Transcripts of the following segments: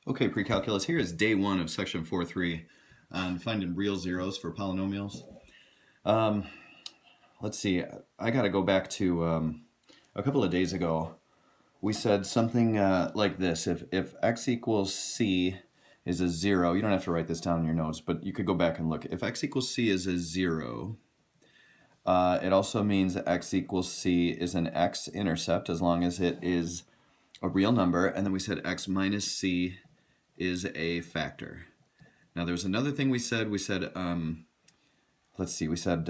Okay, Precalculus, here is day one of section 4.3 on finding real zeros for polynomials. Um, let's see, I got to go back to a couple of days ago. We said something like this. If x equals c is a 0, you don't have to write this down in your notes, but you could go back and look. If x equals c is a 0, it also means that x equals c is an x-intercept as long as it is a real number. And then we said x minus c is a factor. Now there's another thing we said. Let's see, we said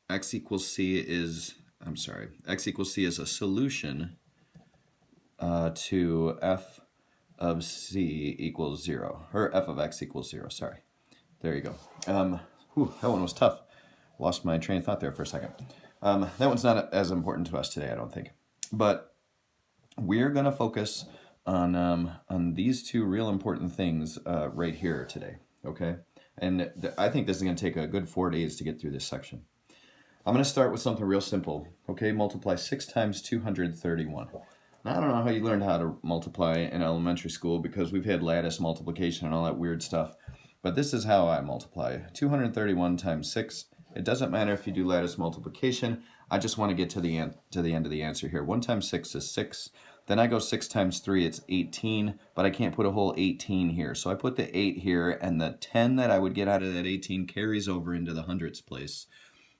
x equals c is a solution to f of c equals 0, or f of x equals 0, sorry. There you go. That one was tough. Lost my train of thought there for a second. That one's not as important to us today, I don't think. But we're going to focus on these two real important things right here today, okay? And I think this is going to take a good 4 days to get through this section. I'm going to start with something real simple, okay? Multiply 6 times 231. Now, I don't know how you learned how to multiply in elementary school because we've had lattice multiplication and all that weird stuff. But this is how I multiply. 231 times 6. It doesn't matter if you do lattice multiplication. I just want to get to the end of the answer here. 1 times 6 is 6. Then I go 6 times 3, it's 18, but I can't put a whole 18 here. So I put the 8 here, and the 10 that I would get out of that 18 carries over into the hundreds place.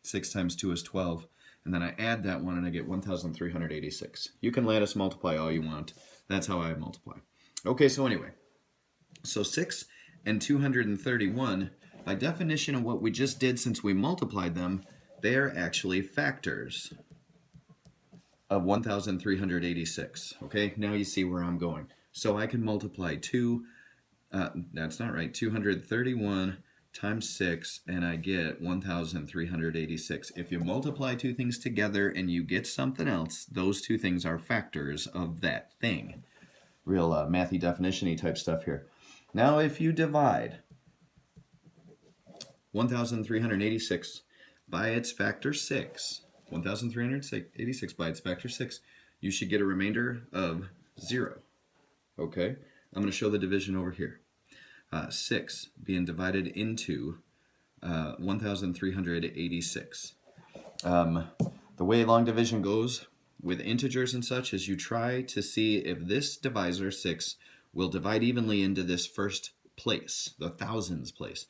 6 times 2 is 12. And then I add that one, and I get 1,386. You can lattice multiply all you want. That's how I multiply. Okay, so anyway. So 6 and 231, by definition of what we just did since we multiplied them, they are actually factors of 1,386. Okay, now you see where I'm going. So I can multiply 231 times 6, and I get 1,386. If you multiply two things together and you get something else, those two things are factors of that thing. Real mathy definition-y type stuff here. Now if you divide 1,386 by its factor 6, 1,386 by its factor 6, you should get a remainder of 0. Okay? I'm going to show the division over here. 6 being divided into 1,386. The way long division goes with integers and such is you try to see if this divisor, 6, will divide evenly into this first place, the thousands place.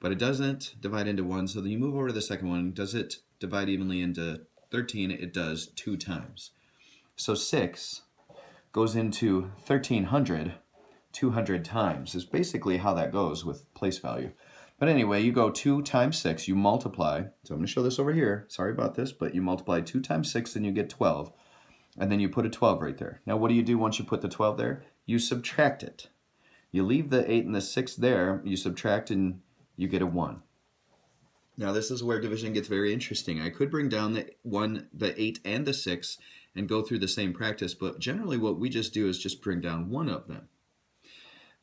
But it doesn't divide into 1, so then you move over to the second one. Does it divide evenly into 13? It does 2 times. So 6 goes into 1,300 200 times is basically how that goes with place value. But anyway, you go 2 times 6, you multiply. So I'm going to show this over here. Sorry about this, but you multiply 2 times 6 and you get 12. And then you put a 12 right there. Now what do you do once you put the 12 there? You subtract it. You leave the 8 and the 6 there, you subtract and you get a 1. Now this is where division gets very interesting. I could bring down the 8 and the 6 and go through the same practice, but generally what we just do is just bring down one of them.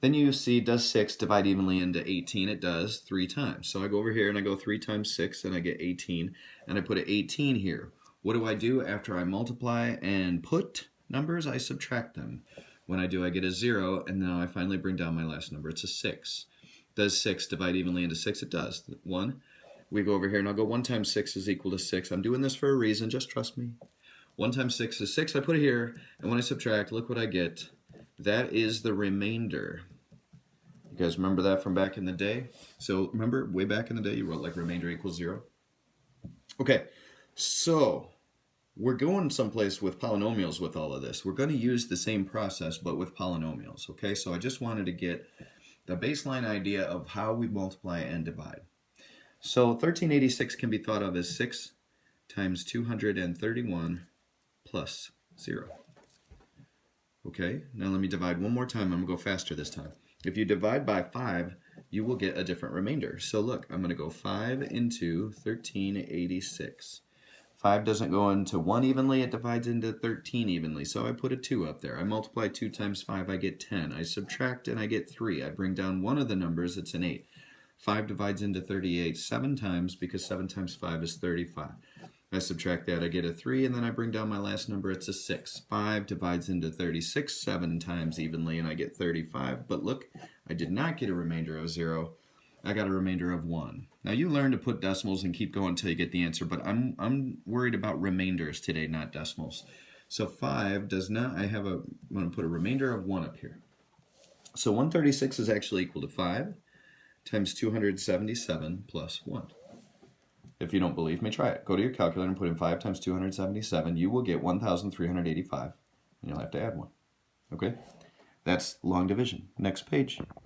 Then you see, does 6 divide evenly into 18? It does 3 times. So I go over here and I go 3 times 6 and I get 18. And I put an 18 here. What do I do after I multiply and put numbers? I subtract them. When I do, I get a 0. And now I finally bring down my last number. It's a 6. Does 6 divide evenly into 6? It does. 1. We go over here and I'll go 1 times 6 is equal to 6. I'm doing this for a reason. Just trust me. 1 times 6 is 6. I put it here. And when I subtract, look what I get. That is the remainder. You guys remember that from back in the day? So remember, way back in the day, you wrote like remainder equals 0? Okay, so we're going someplace with polynomials with all of this. We're going to use the same process, but with polynomials, okay? So I just wanted to get the baseline idea of how we multiply and divide. So 1386 can be thought of as 6 times 231 plus 0. Okay, now let me divide one more time. I'm going to go faster this time. If you divide by 5, you will get a different remainder. So look, I'm going to go 5 into 1386. 5 doesn't go into 1 evenly, it divides into 13 evenly. So I put a 2 up there. I multiply 2 times 5, I get 10. I subtract and I get 3. I bring down one of the numbers, it's an 8. 5 divides into 38 7 times because 7 times 5 is 35. I subtract that, I get a 3, and then I bring down my last number, it's a 6. 5 divides into 36 7 times evenly, and I get 35. But look, I did not get a remainder of 0. I got a remainder of 1. Now you learn to put decimals and keep going until you get the answer, but I'm worried about remainders today, not decimals. So 5 does not, I'm going to put a remainder of 1 up here. So 136 is actually equal to 5 times 277 plus 1. If you don't believe me, try it. Go to your calculator and put in 5 times 277. You will get 1,385, and you'll have to add 1. Okay? That's long division. Next page.